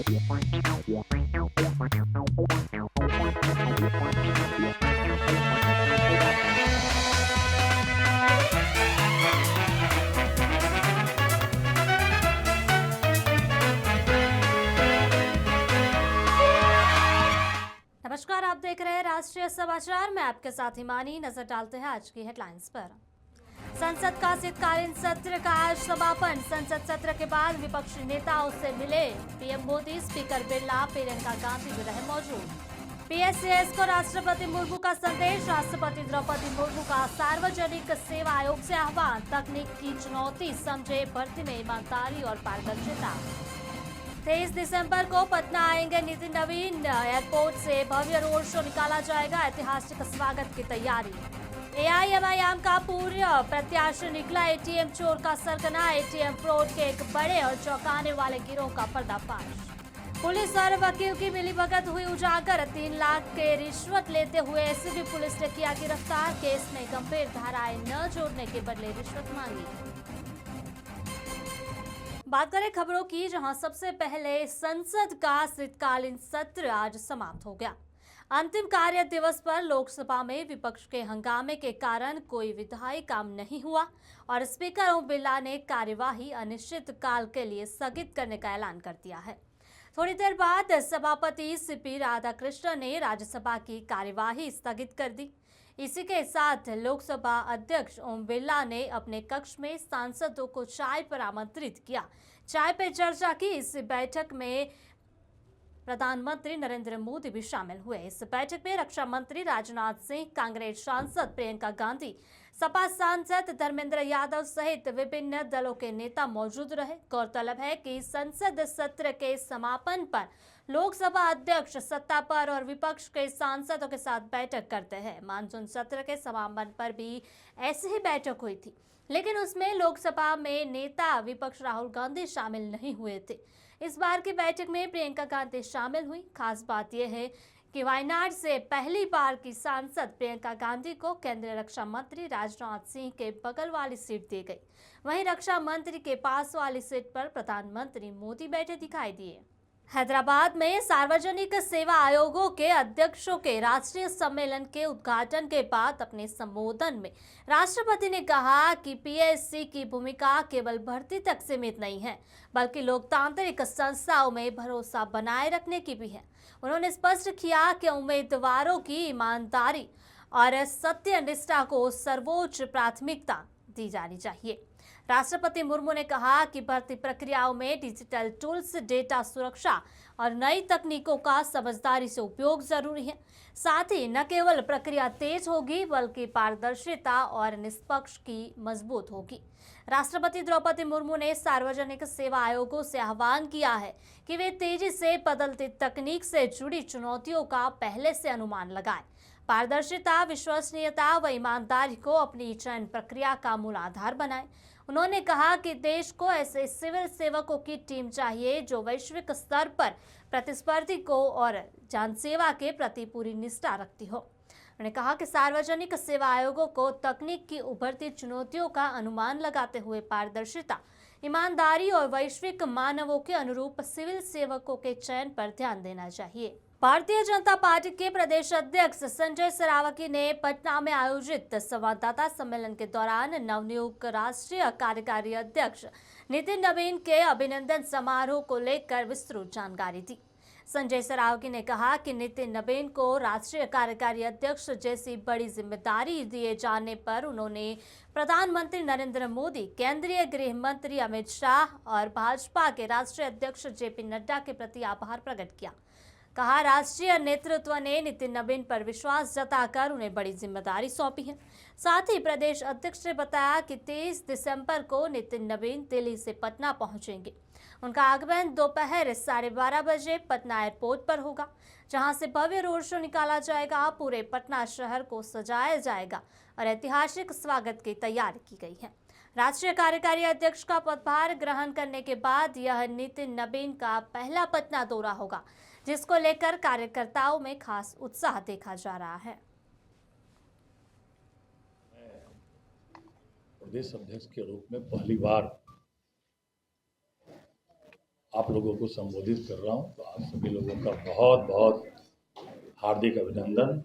नमस्कार, आप देख रहे हैं राष्ट्रीय समाचार। मैं आपके साथ हिमानी। नजर डालते हैं आज की हेडलाइंस पर। संसद का शीतकालीन सत्र का आज समापन। संसद सत्र के बाद विपक्षी नेताओं से मिले पीएम मोदी, स्पीकर बिरला, प्रियंका गांधी भी रहे मौजूद। पीएससीएस को राष्ट्रपति मुर्मू का संदेश। राष्ट्रपति द्रौपदी मुर्मू का सार्वजनिक सेवा आयोग से आह्वान। तकनीक की चुनौती समझे, भर्ती में ईमानदारी और पारदर्शिता। 23 दिसंबर को पटना आएंगे नितिन नवीन। एयरपोर्ट से भव्य रोड शो निकाला जाएगा। ऐतिहासिक स्वागत की तैयारी। एआईएमआईएम का पूर्व प्रत्याशी निकला एटीएम चोर का सरगना। एटीएम फ्रॉड के एक बड़े और चौंकाने वाले गिरोह का पर्दाफाश। पुलिस और वकील की मिलीभगत हुई उजागर। 3 लाख के रिश्वत लेते हुए एसीबी पुलिस ने किया गिरफ्तार। केस में गंभीर धाराएं न जोड़ने के बदले रिश्वत मांगी। बात करें खबरों की, जहां सबसे पहले संसद का शीतकालीन सत्र आज समाप्त हो गया। अंतिम कार्य दिवस पर लोकसभा में विपक्ष के हंगामे के कारण कोई विधायी काम नहीं हुआ और स्पीकर ओम बिरला ने कार्यवाही अनिश्चित काल के लिए स्थगित करने का ऐलान कर दिया है। थोड़ी देर बाद सभापति सीपी राधाकृष्णन ने राज्यसभा की कार्यवाही स्थगित कर दी। इसी के साथ लोकसभा अध्यक्ष ओम बिरला ने अपने कक्ष में सांसदों को चाय पर आमंत्रित किया। चाय पर चर्चा की। इस बैठक में प्रधानमंत्री नरेंद्र मोदी भी शामिल हुए। इस बैठक में रक्षा मंत्री राजनाथ सिंह, कांग्रेस सांसद प्रियंका गांधी, सपा सांसद धर्मेंद्र यादव सहित विभिन्न दलों के नेता मौजूद रहे। गौरतलब है कि संसद सत्र के समापन पर लोकसभा अध्यक्ष सत्ता पर और विपक्ष के सांसदों के साथ बैठक करते हैं। मानसून सत्र के समापन पर भी ऐसी ही बैठक हुई थी, लेकिन उसमें लोकसभा में नेता विपक्ष राहुल गांधी शामिल नहीं हुए थे। इस बार की बैठक में प्रियंका गांधी शामिल हुई। खास बात यह है कि वायनाड से पहली बार की सांसद प्रियंका गांधी को केंद्रीय रक्षा मंत्री राजनाथ सिंह के बगल वाली सीट दी गई। वहीं रक्षा मंत्री के पास वाली सीट पर प्रधानमंत्री मोदी बैठे दिखाई दिए। हैदराबाद में सार्वजनिक सेवा आयोगों के अध्यक्षों के राष्ट्रीय सम्मेलन के उद्घाटन के बाद अपने संबोधन में राष्ट्रपति ने कहा कि पीएससी की भूमिका केवल भर्ती तक सीमित नहीं है, बल्कि लोकतांत्रिक संस्थाओं में भरोसा बनाए रखने की भी है। उन्होंने स्पष्ट किया कि उम्मीदवारों की ईमानदारी और सत्यनिष्ठा को सर्वोच्च प्राथमिकता दी जानी चाहिए। राष्ट्रपति मुर्मू ने कहा कि भर्ती प्रक्रियाओं में डिजिटल टूल्स, डेटा सुरक्षा और नई तकनीकों का समझदारी से उपयोग जरूरी है। साथ ही न केवल प्रक्रिया तेज होगी, बल्कि पारदर्शिता और निष्पक्ष की मजबूत होगी। राष्ट्रपति द्रौपदी मुर्मू ने सार्वजनिक सेवा आयोगों से आह्वान किया है कि वे तेजी से बदलती तकनीक से जुड़ी चुनौतियों का पहले से अनुमान लगाएं। पारदर्शिता, विश्वसनीयता व ईमानदारी को अपनी चयन प्रक्रिया का मूल आधार बनाएं। उन्होंने कहा कि देश को ऐसे सिविल सेवकों की टीम चाहिए जो वैश्विक स्तर पर प्रतिस्पर्धी को और जनसेवा के प्रति पूरी निष्ठा रखती हो। उन्होंने कहा कि सार्वजनिक सेवा आयोगों को तकनीक की उभरती चुनौतियों का अनुमान लगाते हुए पारदर्शिता, ईमानदारी और वैश्विक मानकों के अनुरूप सिविल सेवकों के चयन पर ध्यान देना चाहिए। भारतीय जनता पार्टी के प्रदेश अध्यक्ष संजय सरावगी ने पटना में आयोजित संवाददाता सम्मेलन के दौरान नवनियुक्त राष्ट्रीय कार्यकारी अध्यक्ष नितिन नवीन के अभिनंदन समारोह को लेकर विस्तृत जानकारी दी। संजय सरावगी ने कहा कि नितिन नवीन को राष्ट्रीय कार्यकारी अध्यक्ष जैसी बड़ी जिम्मेदारी दिए जाने पर उन्होंने प्रधानमंत्री नरेंद्र मोदी, केंद्रीय गृह मंत्री अमित शाह और भाजपा के राष्ट्रीय अध्यक्ष जेपी नड्डा के प्रति आभार प्रकट किया। कहा, राष्ट्रीय नेतृत्व ने नितिन नवीन पर विश्वास जताकर उन्हें बड़ी जिम्मेदारी सौंपी है। साथ ही प्रदेश अध्यक्ष ने बताया कि 23 दिसंबर को नितिन नवीन दिल्ली से पटना पहुंचेंगे। उनका आगमन दोपहर 12:30 बजे पटना एयरपोर्ट पर होगा, जहां से भव्य रोड शो निकाला जाएगा। पूरे पटना शहर को सजाया जाएगा और ऐतिहासिक स्वागत की तैयारी की गई है। राष्ट्रीय कार्यकारी अध्यक्ष का पदभार ग्रहण करने के बाद यह नितिन नवीन का पहला पटना दौरा होगा, जिसको लेकर कार्यकर्ताओं में खास उत्साह देखा जा रहा है। प्रदेश अध्यक्ष के रूप में पहली बार आप लोगों को संबोधित कर रहा हूं, तो आप सभी लोगों का बहुत बहुत हार्दिक अभिनंदन।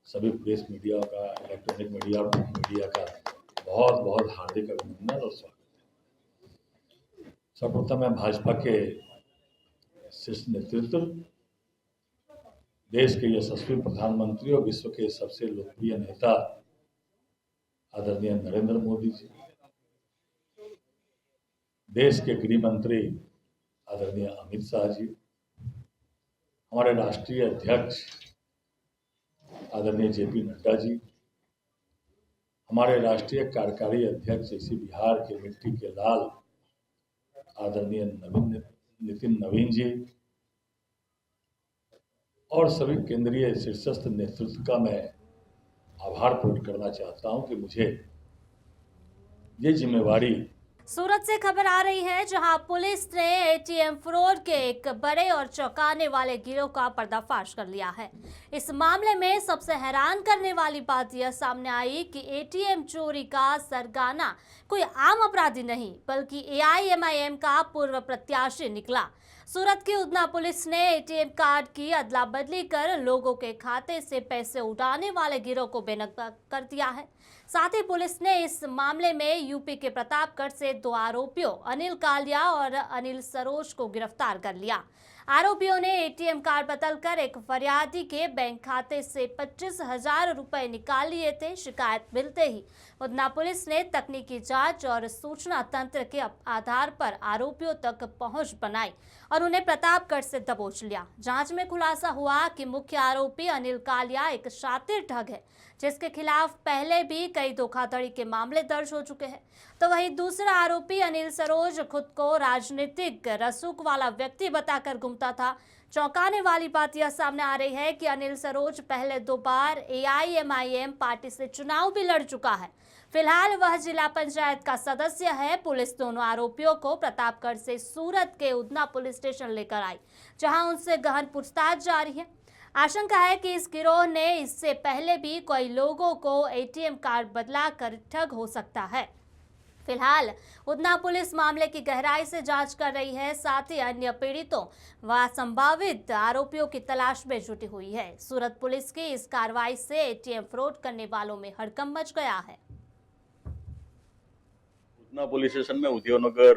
सभी प्रेस मीडिया का, इलेक्ट्रॉनिक मीडिया का बहुत बहुत हार्दिक अभिनंदन और स्वागत है। सर्वप्रथम मैं भाजपा के शीर्ष नेतृत्व, देश के यशस्वी प्रधानमंत्री और विश्व के सबसे लोकप्रिय नेता आदरणीय नरेंद्र मोदी जी, देश के गृह मंत्री आदरणीय अमित शाह जी, हमारे राष्ट्रीय अध्यक्ष आदरणीय जेपी नड्डा जी, हमारे राष्ट्रीय कार्यकारी अध्यक्ष इसी बिहार के मिट्टी के लाल आदरणीय नितिन नवीन जी और सभी केंद्रीय शीर्षस्थ नेतृत्व का मैं आभार प्रकट करना चाहता हूं कि मुझे ये जिम्मेवारी। सूरत से खबर आ रही है जहां पुलिस ने एटीएम फ्रॉड के एक बड़े और चौंकाने वाले गिरोह का पर्दाफाश कर लिया है। इस मामले में सबसे हैरान करने वाली बात यह सामने आई कि एटीएम चोरी का सरगना कोई आम अपराधी नहीं बल्कि एआईएमआईएम का पूर्व प्रत्याशी निकला। सूरत की उधना पुलिस ने एटीएम कार्ड की अदला बदली कर लोगों के खाते से पैसे उड़ाने वाले गिरोह को बेनकाब कर दिया है। साथ ही पुलिस ने इस मामले में यूपी के प्रतापगढ़ से 2 आरोपियों अनिल कालिया और अनिल सरोज को गिरफ्तार कर लिया। आरोपियों ने एटीएम कार्ड बदलकर एक फरियादी के बैंक खाते से 25,000 रुपए निकाल लिए थे। शिकायत मिलते ही उधना पुलिस ने तकनीकी जांच और सूचना तंत्र के आधार पर आरोपियों तक पहुंच बनाई और उन्हें प्रतापगढ़ से दबोच लिया। जांच में खुलासा हुआ कि मुख्य आरोपी अनिल कालिया एक शातिर ठग है जिसके खिलाफ पहले भी कई धोखाधड़ी के मामले दर्ज हो चुके हैं। तो वहीं दूसरा आरोपी अनिल सरोज खुद को राजनीतिक रसूख वाला व्यक्ति बताकर घूमता था। चौंकाने वाली बात यह सामने आ रही है कि अनिल सरोज पहले 2 बार एआईएमआईएम पार्टी से चुनाव भी लड़ चुका है। फिलहाल वह जिला पंचायत का सदस्य है। पुलिस दोनों आरोपियों को प्रतापगढ़ से सूरत के उधना पुलिस स्टेशन लेकर आई, जहां उनसे गहन पूछताछ जारी है। आशंका है कि इस गिरोह ने इससे पहले भी कई लोगों को एटीएम कार्ड बदला कर ठग हो सकता है। फिलहाल उधना पुलिस मामले की गहराई से जांच कर रही है। साथ ही अन्य पीड़ितों व संभावित आरोपियों की तलाश में जुटी हुई है। सूरत पुलिस की इस कार्रवाई से एटीएम फ्रॉड करने वालों में हड़कंप मच गया है। उधना पुलिस स्टेशन में उद्योगनगर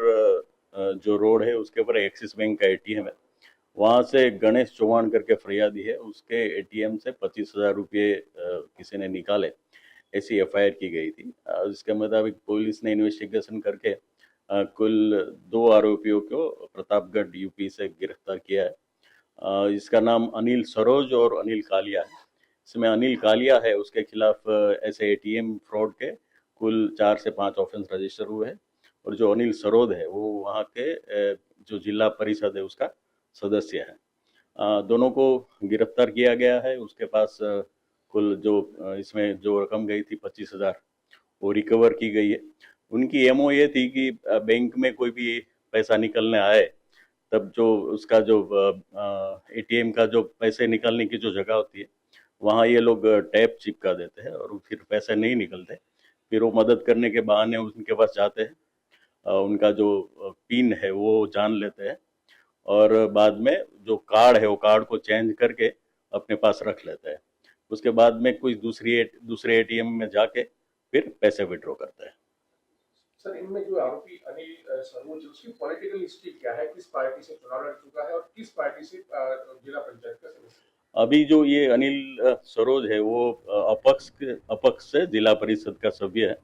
जो रोड है उसके ऊपर एक्सिस बैंक का एटीएम है। वहां से गणेश चौहान करके फरियादी है, उसके एटीएम से 25,000 रुपये किसी ने निकाले, ऐसी एफआईआर की गई थी। इसके मुताबिक पुलिस ने इन्वेस्टिगेशन करके कुल 2 आरोपियों को प्रतापगढ़ यूपी से गिरफ्तार किया है। इसका नाम अनिल सरोज और अनिल कालिया है। इसमें अनिल कालिया है, उसके खिलाफ ऐसे एटीएम फ्रॉड के कुल 4 से 5 ऑफेंस रजिस्टर हुए हैं। और जो अनिल सरोज है वो वहाँ के जो जिला परिषद है उसका सदस्य है। दोनों को गिरफ्तार किया गया है। उसके पास कुल जो इसमें जो रकम गई थी 25,000 वो रिकवर की गई है। उनकी एमओ ये थी कि बैंक में कोई भी पैसा निकलने आए तब जो उसका जो एटीएम का जो पैसे निकालने की जो जगह होती है वहाँ ये लोग टैप चिपका देते हैं और फिर पैसे नहीं निकलते। फिर वो मदद करने के बहाने उनके पास जाते हैं, उनका जो पिन है वो जान लेते हैं और बाद में जो कार्ड है वो कार्ड को चेंज करके अपने पास रख लेते हैं। उसके बाद में कोई दूसरे एटीएम में जाके फिर पैसे विड्रॉ करते हैं। सर, इनमें जो आरोपी अनिल सरोज, उसकी पॉलिटिकल हिस्ट्री क्या है? किस पार्टी से चुनाव लड़ चुका है और किस पार्टी से जिला पंचायत का सदस्य? अभी जो ये अनिल सरोज है वो अपक्ष से जिला परिषद का सभ्य है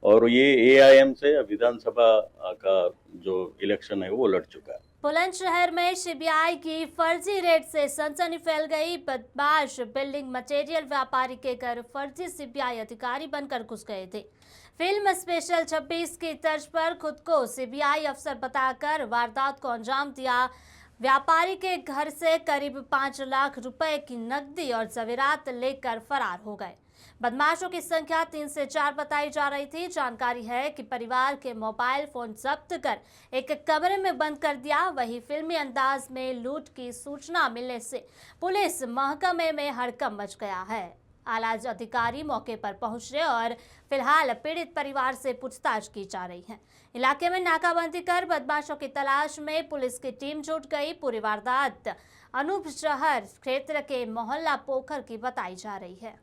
और ये एआईएम से विधानसभा का जो इलेक्शन है वो लड़ चुका है। बुलंदशहर में सीबीआई की फर्जी रेड से सनसनी फैल गई। बदमाश बिल्डिंग मटेरियल व्यापारी के घर फर्जी सीबीआई अधिकारी बनकर घुस गए थे। फिल्म स्पेशल 26 की तर्ज पर खुद को सीबीआई अफसर बताकर वारदात को अंजाम दिया। व्यापारी के घर से करीब 5 लाख रुपए की नकदी और जवेरात लेकर फरार हो गए। बदमाशों की संख्या 3 से 4 बताई जा रही थी। जानकारी है कि परिवार के मोबाइल फोन जब्त कर एक कमरे में बंद कर दिया। वहीं फिल्मी अंदाज में लूट की सूचना मिलने से पुलिस महकमे में हड़कंप मच गया है। आला अधिकारी मौके पर पहुंचे और फिलहाल पीड़ित परिवार से पूछताछ की जा रही है। इलाके में नाकाबंदी कर बदमाशों की तलाश में पुलिस की टीम जुट गई। पूरी वारदात अनूप शहर क्षेत्र के मोहल्ला पोखर की बताई जा रही है।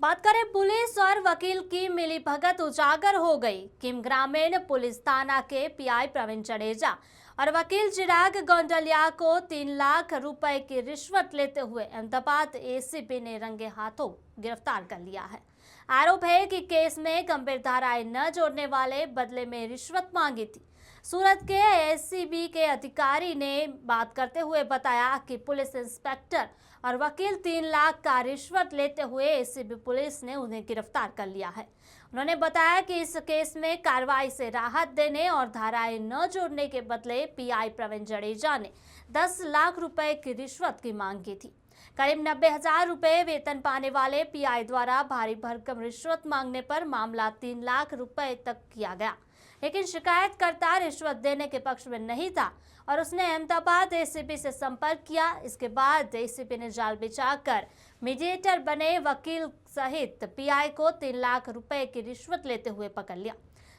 बात करें पुलिस और वकील की मिलीभगत उजागर हो गई। किम ग्रामीण पुलिस थाना के पीआई प्रवीण जडेजा और वकील चिराग गोंडलिया को 3 लाख रुपए की रिश्वत लेते हुए अहमदाबाद एसीपी ने रंगे हाथों गिरफ्तार कर लिया है। आरोप है कि केस में गंभीर धाराएं न जोड़ने वाले बदले में रिश्वत मांगी थी। सूरत के एसीबी के अधिकारी ने बात करते हुए बताया कि पुलिस इंस्पेक्टर और वकील 3 लाख का रिश्वत लेते हुए एसीबी पुलिस ने उन्हें गिरफ्तार कर लिया है। उन्होंने बताया कि इस केस में कार्रवाई से राहत देने और धाराएं न जोड़ने के बदले पीआई प्रवीण जडेजा ने 10 लाख रुपए की रिश्वत की मांग की थी। करीब 90,000 रुपए वेतन पाने वाले पीआई द्वारा भारी भरकम रिश्वत मांगने पर मामला 3 लाख रुपए तक किया गया, लेकिन शिकायतकर्ता रिश्वत देने के पक्ष में नहीं था और उसने अहमदाबाद एसीपी से संपर्क किया। इसके बाद एसीपी ने जाल बिछाकर मीडिएटर बने वकील सहित पीआई को 3 लाख रुपए की रिश्वत लेते हुए पकड़ लिया।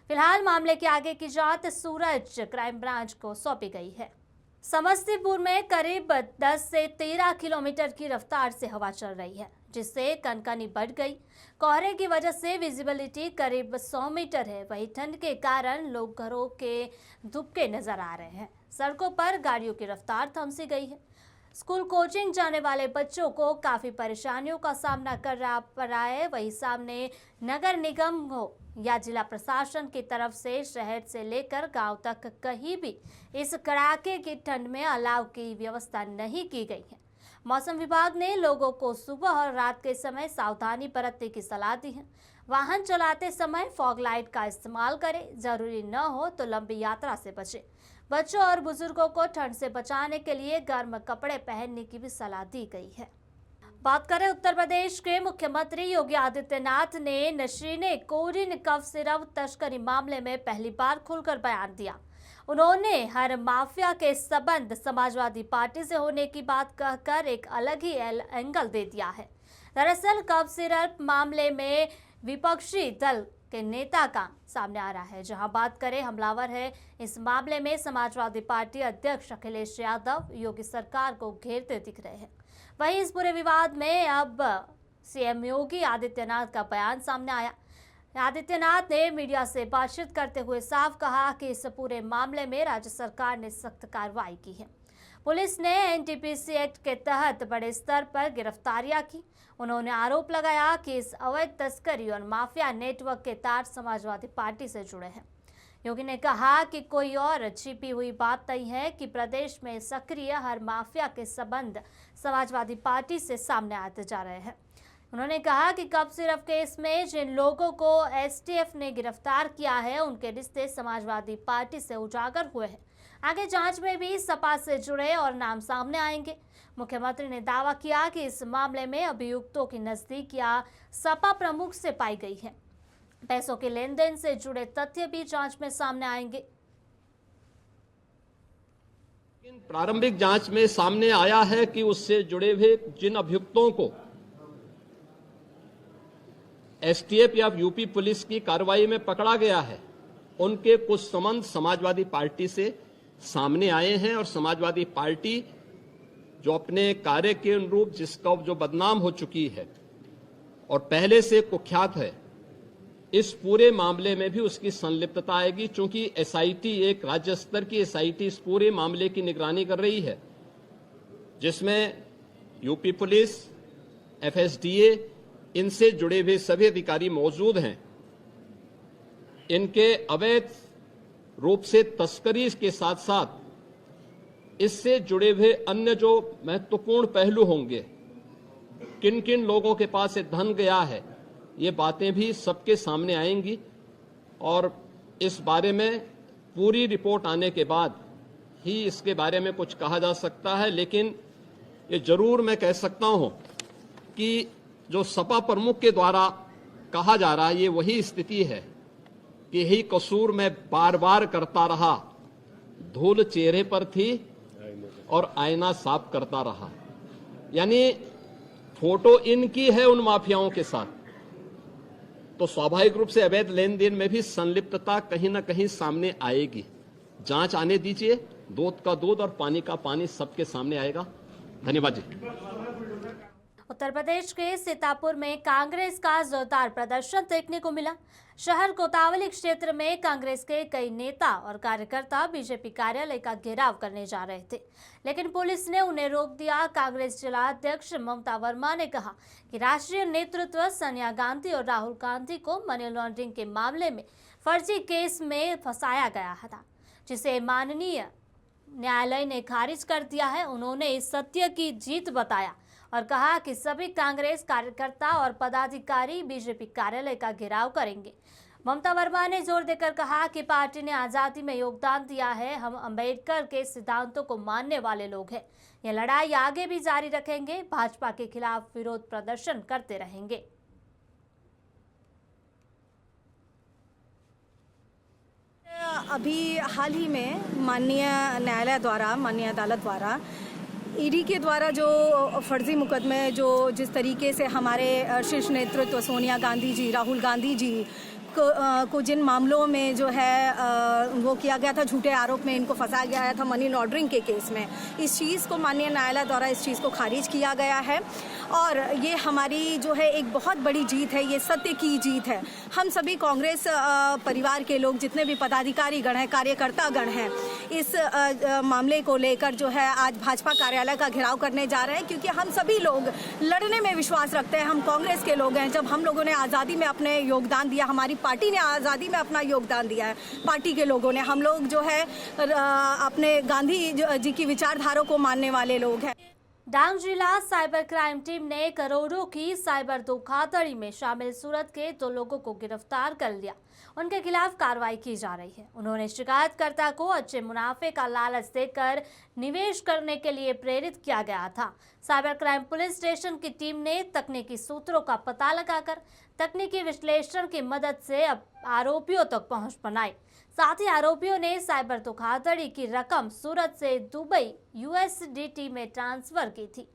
फिलहाल मामले की आगे की जांच सूरत क्राइम ब्रांच को सौंपी गई है। समस्तीपुर में करीब 10 से 13 किलोमीटर की रफ्तार से हवा चल रही है, जिससे कनकनी बढ़ गई। कोहरे की वजह से विजिबिलिटी करीब 100 मीटर है। वहीं ठंड के कारण लोग घरों के दुबके नजर आ रहे हैं। सड़कों पर गाड़ियों की रफ्तार थमसी गई है। स्कूल कोचिंग जाने वाले बच्चों को काफी परेशानियों का सामना करना पड़ रहा है। वहीं सामने नगर निगम हो या जिला प्रशासन की तरफ से शहर से लेकर गांव तक कहीं भी इस कड़ाके की ठंड में अलाव की व्यवस्था नहीं की गई है। मौसम विभाग ने लोगों को सुबह और रात के समय सावधानी बरतने की सलाह दी है। वाहन चलाते समय फॉग लाइट का इस्तेमाल करें। जरूरी न हो तो लंबी यात्रा से बचें। बच्चों और बुजुर्गों को ठंड से बचाने के लिए गर्म कपड़े पहनने की भी सलाह दी गई है। बात करें उत्तर प्रदेश के मुख्यमंत्री योगी आदित्यनाथ ने नशीले कोरिन कफ सिरप तस्करी मामले में पहली बार खुलकर बयान दिया। उन्होंने हर माफिया के संबंध समाजवादी पार्टी से होने की बात कहकर एक अलग ही एंगल दे दिया है। दरअसल कफ सिरप मामले में विपक्षी दल के नेता का सामने आ रहा है। जहां बात करें हमलावर है इस मामले में समाजवादी पार्टी अध्यक्ष अखिलेश यादव योगी सरकार को घेरते दिख रहे हैं। वहीं इस पूरे विवाद में अब सीएम योगी आदित्यनाथ का बयान सामने आया। आदित्यनाथ ने मीडिया से बातचीत करते हुए साफ कहा कि इस पूरे मामले में राज्य सरकार ने सख्त कार्रवाई की है। पुलिस ने एनडीपीसी एक्ट के तहत बड़े स्तर पर गिरफ्तारियां की। उन्होंने आरोप लगाया कि इस अवैध तस्करी और माफिया नेटवर्क के तार समाजवादी पार्टी से जुड़े हैं। योगी ने कहा कि कोई और छिपी हुई बात नहीं है कि प्रदेश में सक्रिय हर माफिया के संबंध समाजवादी पार्टी से सामने आते जा रहे हैं। उन्होंने कहा कि कफ सिरप केस में जिन लोगों को एसटीएफ ने गिरफ्तार किया है उनके रिश्ते समाजवादी पार्टी से उजागर हुए हैं। आगे जांच में भी सपा से जुड़े और नाम सामने आएंगे। मुख्यमंत्री ने दावा किया कि इस मामले में अभियुक्तों की नजदीकियां सपा प्रमुख से पाई गई है। पैसों के लेन देन से जुड़े तथ्य भी जांच में सामने आएंगे। प्रारंभिक जांच में सामने आया है कि उससे जुड़े हुए जिन अभियुक्तों को एसटीएफ या यूपी पुलिस की कार्रवाई में पकड़ा गया है, उनके कुछ संबंध समाजवादी पार्टी से सामने आए हैं और समाजवादी पार्टी जो अपने कार्य के अनुरूप जिसका जो बदनाम हो चुकी है और पहले से कुख्यात है, इस पूरे मामले में भी उसकी संलिप्तता आएगी। चूंकि एसआईटी एक राज्य स्तर की एसआईटी इस पूरे मामले की निगरानी कर रही है, जिसमें यूपी पुलिस, एफएसडीए, इनसे जुड़े हुए सभी अधिकारी मौजूद हैं। इनके अवैध रूप से तस्करी के साथ साथ इससे जुड़े हुए अन्य जो महत्वपूर्ण पहलू होंगे, किन किन लोगों के पास से धन गया है, ये बातें भी सबके सामने आएंगी और इस बारे में पूरी रिपोर्ट आने के बाद ही इसके बारे में कुछ कहा जा सकता है। लेकिन ये जरूर मैं कह सकता हूं कि जो सपा प्रमुख के द्वारा कहा जा रहा है, ये वही स्थिति है कि यही कसूर मैं बार बार करता रहा, धूल चेहरे पर थी और आईना साफ करता रहा। यानी फोटो इनकी है उन माफियाओं के साथ, तो स्वाभाविक रूप से अवैध लेन देन में भी संलिप्तता कहीं ना कहीं सामने आएगी। जांच आने दीजिए, दूध का दूध और पानी का पानी सबके सामने आएगा। धन्यवाद जी। उत्तर प्रदेश के सीतापुर में कांग्रेस का जोरदार प्रदर्शन देखने को मिला। शहर कोतावली क्षेत्र में कांग्रेस के कई नेता और कार्यकर्ता बीजेपी कार्यालय का घेराव करने जा रहे थे, लेकिन पुलिस ने उन्हें रोक दिया। कांग्रेस जिला अध्यक्ष ममता वर्मा ने कहा कि राष्ट्रीय नेतृत्व सोनिया गांधी और राहुल गांधी को मनी लॉन्ड्रिंग के मामले में फर्जी केस में फंसाया गया था, जिसे माननीय न्यायालय ने खारिज कर दिया है। उन्होंने इस सत्य की जीत बताया और कहा कि सभी कांग्रेस कार्यकर्ता और पदाधिकारी बीजेपी कार्यालय का घेराव करेंगे। ममता वर्मा ने जोर देकर कहा कि पार्टी ने आजादी में योगदान दिया है, हम अंबेडकर के सिद्धांतों को मानने वाले लोग हैं। यह लड़ाई आगे भी जारी रखेंगे, भाजपा के खिलाफ विरोध प्रदर्शन करते रहेंगे। अभी हाल ही में माननीय न्यायालय द्वारा, माननीय अदालत द्वारा ईडी के द्वारा जो फर्जी मुकदमे जो जिस तरीके से हमारे शीर्ष नेतृत्व सोनिया गांधी जी, राहुल गांधी जी को जिन मामलों में जो है वो किया गया था, झूठे आरोप में इनको फंसाया गया था मनी लॉन्ड्रिंग के केस में, इस चीज़ को माननीय न्यायालय द्वारा इस चीज़ को खारिज किया गया है। और ये हमारी जो है एक बहुत बड़ी जीत है, ये सत्य की जीत है। हम सभी कांग्रेस परिवार के लोग, जितने भी पदाधिकारी गण हैं, कार्यकर्ता गण हैं, इस मामले को लेकर जो है आज भाजपा कार्यालय का घेराव करने जा रहे हैं, क्योंकि हम सभी लोग लड़ने में विश्वास रखते हैं। हम कांग्रेस के लोग हैं। जब हम लोगों ने आज़ादी में अपने योगदान दिया, हमारी पार्टी ने आज़ादी में अपना योगदान दिया है, पार्टी के लोगों ने, हम लोग जो है अपने गांधी जी की विचारधारा को मानने वाले लोग हैं। डांग जिला साइबर क्राइम टीम ने करोड़ों की साइबर धोखाधड़ी में शामिल सूरत के 2 लोगों को गिरफ्तार कर लिया। उनके खिलाफ कार्रवाई की जा रही है। उन्होंने शिकायतकर्ता को अच्छे मुनाफे का लालच देकर निवेश करने के लिए प्रेरित किया गया था। साइबर क्राइम पुलिस स्टेशन की टीम ने तकनीकी सूत्रों का पता लगाकर तकनीकी विश्लेषण की मदद से आरोपियों तक पहुंच बनाई। साथ ही आरोपियों ने साइबर धोखाधड़ी की रकम सूरत से दुबई USDT में ट्रांसफर की थी।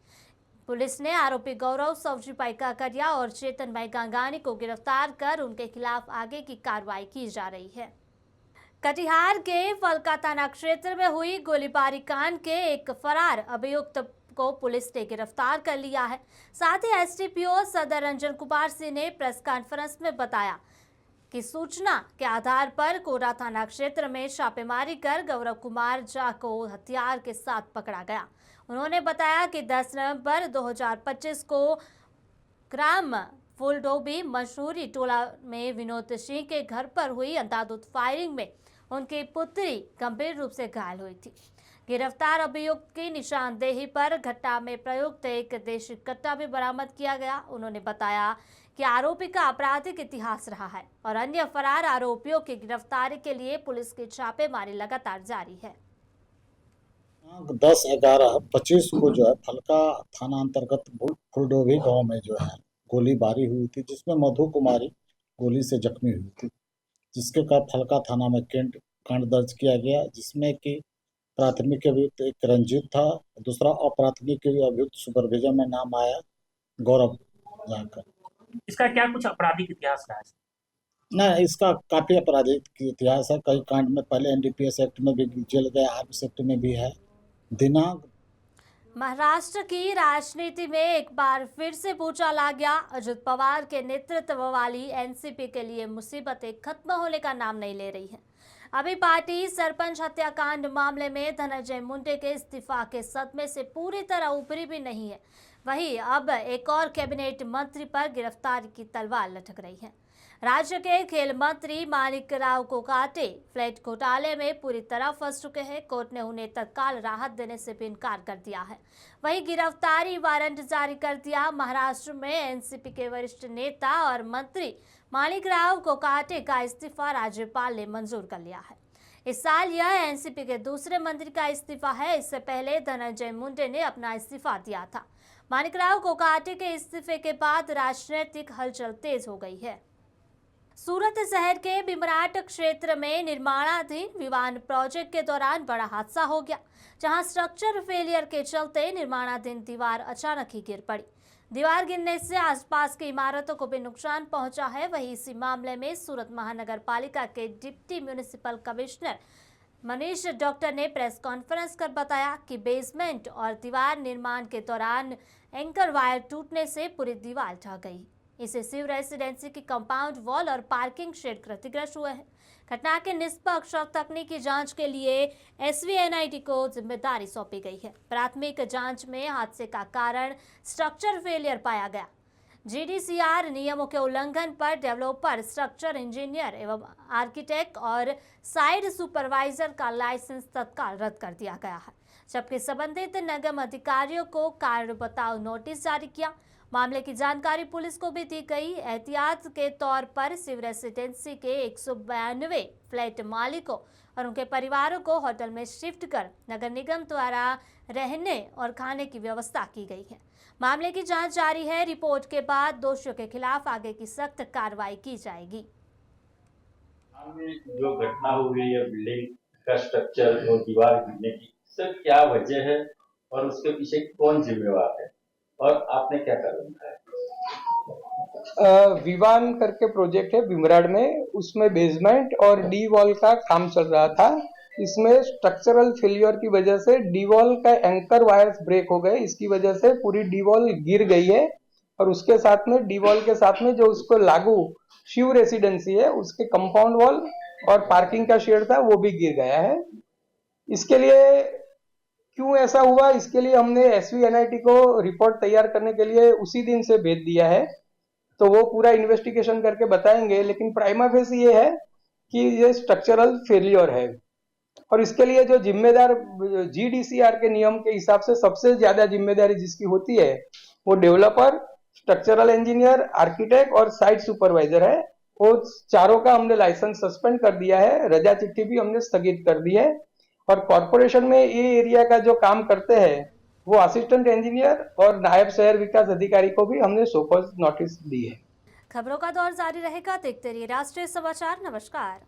पुलिस ने आरोपी गौरव सवजीभाई काकरिया और चेतन भाई गंगानी को गिरफ्तार कर उनके खिलाफ आगे की कार्रवाई की जा रही है। कटिहार के फलका थाना क्षेत्र में हुई गोलीबारी कांड के एक फरार अभियुक्त को पुलिस ने गिरफ्तार कर लिया है। साथ ही SDPO सदर रंजन कुमार सिंह ने प्रेस कॉन्फ्रेंस में बताया कि सूचना के आधार पर कोरा थाना क्षेत्र में छापेमारी कर गौरव कुमार झा को हथियार के साथ पकड़ा गया। उन्होंने बताया कि 10 नवंबर 2025 को ग्राम फुलडोबी मशहूरी टोला में विनोद सिंह के घर पर हुई अंधाधुंध फायरिंग में उनकी पुत्री गंभीर रूप से घायल हुई थी। गिरफ्तार अभियुक्त की निशानदेही पर घटना में प्रयुक्त एक देशी कट्टा भी बरामद किया गया। उन्होंने बताया कि आरोपी का आपराधिक इतिहास रहा है और अन्य फरार आरोपियों की गिरफ्तारी के लिए पुलिस की छापेमारी लगातार जारी है। 10/11/25 को जो है फलका थाना अंतर्गत फुलडोभी गांव में जो है गोलीबारी हुई थी, जिसमें मधु कुमारी गोली से जख्मी हुई थी, जिसके बाद फलका थाना में कांड दर्ज किया गया, जिसमें कि प्राथमिक अभियुक्त एक रंजीत था, दूसरा अप्राथमिक अभियुक्त सुपरविजन में नाम आया गौरव जाकर। इसका क्या कुछ आपराधिक इतिहास रहा है? नहीं, इसका काफी आपराधिक इतिहास है। कई कांड में पहले NDPS एक्ट में भी जेल गया, आर्म्स एक्ट में भी है। दिनांक महाराष्ट्र की राजनीति में एक बार फिर से भूचाल आ गया। अजित पवार के नेतृत्व वाली NCP के लिए मुसीबतें खत्म होने का नाम नहीं ले रही है। अभी पार्टी सरपंच हत्याकांड मामले में धनंजय मुंडे के इस्तीफा के सदमे से पूरी तरह ऊपरी भी नहीं है। वहीं अब एक और कैबिनेट मंत्री पर गिरफ्तारी की तलवार लटक रही है। राज्य के खेल मंत्री माणिक राव कोकाटे फ्लैट घोटाले में पूरी तरह फंस चुके हैं। कोर्ट ने उन्हें तत्काल राहत देने से भी इनकार कर दिया है। वहीं गिरफ्तारी वारंट जारी कर दिया। महाराष्ट्र में NCP के वरिष्ठ नेता और मंत्री माणिक राव कोकाटे का इस्तीफा राज्यपाल ने मंजूर कर लिया है। इस साल यह NCP के दूसरे मंत्री का इस्तीफा है। इससे पहले धनंजय मुंडे ने अपना इस्तीफा दिया था। माणिक राव कोकाटे के इस्तीफे के बाद राजनीतिक हलचल तेज हो गई है। सूरत शहर के बिमराट क्षेत्र में निर्माणाधीन विवान प्रोजेक्ट के दौरान बड़ा हादसा हो गया, जहां स्ट्रक्चर फेलियर के चलते निर्माणाधीन दीवार अचानक ही गिर पड़ी। दीवार गिरने से आसपास की इमारतों को भी नुकसान पहुंचा है। वहीं इसी मामले में सूरत महानगर पालिका के deputy municipal commissioner Manish doctor ने प्रेस कॉन्फ्रेंस कर बताया कि बेसमेंट और दीवार निर्माण के दौरान एंकर वायर टूटने से पूरी दीवार ढह गई। इससे शिव रेसिडेंसी की कंपाउंड वॉल और पार्किंग शेड क्षतिग्रस्त हुए हैं। घटना के निष्पक्ष और तकनीकी जांच के लिए SVNIT को जिम्मेदारी सौंपी गई है। प्राथमिक जांच में हादसे का कारण स्ट्रक्चर फेलियर पाया गया। GDCR नियमों के उल्लंघन पर डेवलपर, स्ट्रक्चर इंजीनियर एवं आर्किटेक्ट और साइट सुपरवाइजर का लाइसेंस तत्काल रद्द कर दिया गया है, जबकि संबंधित निगम अधिकारियों को कारण बताओ नोटिस जारी किया। मामले की जानकारी पुलिस को भी दी गई। एहतियात के तौर पर शिव रेसिडेंसी के 192 फ्लैट मालिकों और उनके परिवारों को होटल में शिफ्ट कर नगर निगम द्वारा रहने और खाने की व्यवस्था की गई है। मामले की जांच जारी है। रिपोर्ट के बाद दोषियों के खिलाफ आगे की सख्त कार्रवाई की जाएगी। जो घटना हुई है बिल्डिंग का स्ट्रक्चर और दीवार गिरने की, सर क्या वजह है और उसके पीछे कौन जिम्मेवार है और आपने क्या कदम उठाया? विवान करके प्रोजेक्ट है विमराड में, उसमें बेसमेंट और डी वॉल का काम चल रहा था। इसमें स्ट्रक्चरल फेलियर की वजह से डी वॉल का एंकर वायर्स ब्रेक हो गए। इसकी वजह से पूरी डी वॉल गिर गई है और उसके साथ में डी वॉल के साथ में जो उसको लागू शिव रेसिडेंसी है उसके कंपाउंड वॉल और पार्किंग का शेड था वो भी गिर गया है। इसके लिए क्यों ऐसा हुआ, इसके लिए हमने SVNIT को रिपोर्ट तैयार करने के लिए उसी दिन से भेज दिया है, तो वो पूरा इन्वेस्टिगेशन करके बताएंगे। लेकिन प्राइमा फेसी ये है कि ये स्ट्रक्चरल फेलियर है और इसके लिए जो जिम्मेदार GDCR के नियम के हिसाब से सबसे ज्यादा जिम्मेदारी जिसकी होती है वो डेवलपर, स्ट्रक्चरल इंजीनियर, आर्किटेक्ट और साइट सुपरवाइजर है। वो चारों का हमने लाइसेंस सस्पेंड कर दिया है, रजा चिट्ठी भी हमने स्थगित कर दी है। और कॉर्पोरेशन में ये एरिया का जो काम करते हैं वो असिस्टेंट इंजीनियर और नायब शहर विकास अधिकारी को भी हमने शोकॉज नोटिस दी है। खबरों का दौर जारी रहेगा। देखते रहिए राष्ट्रीय समाचार। नमस्कार।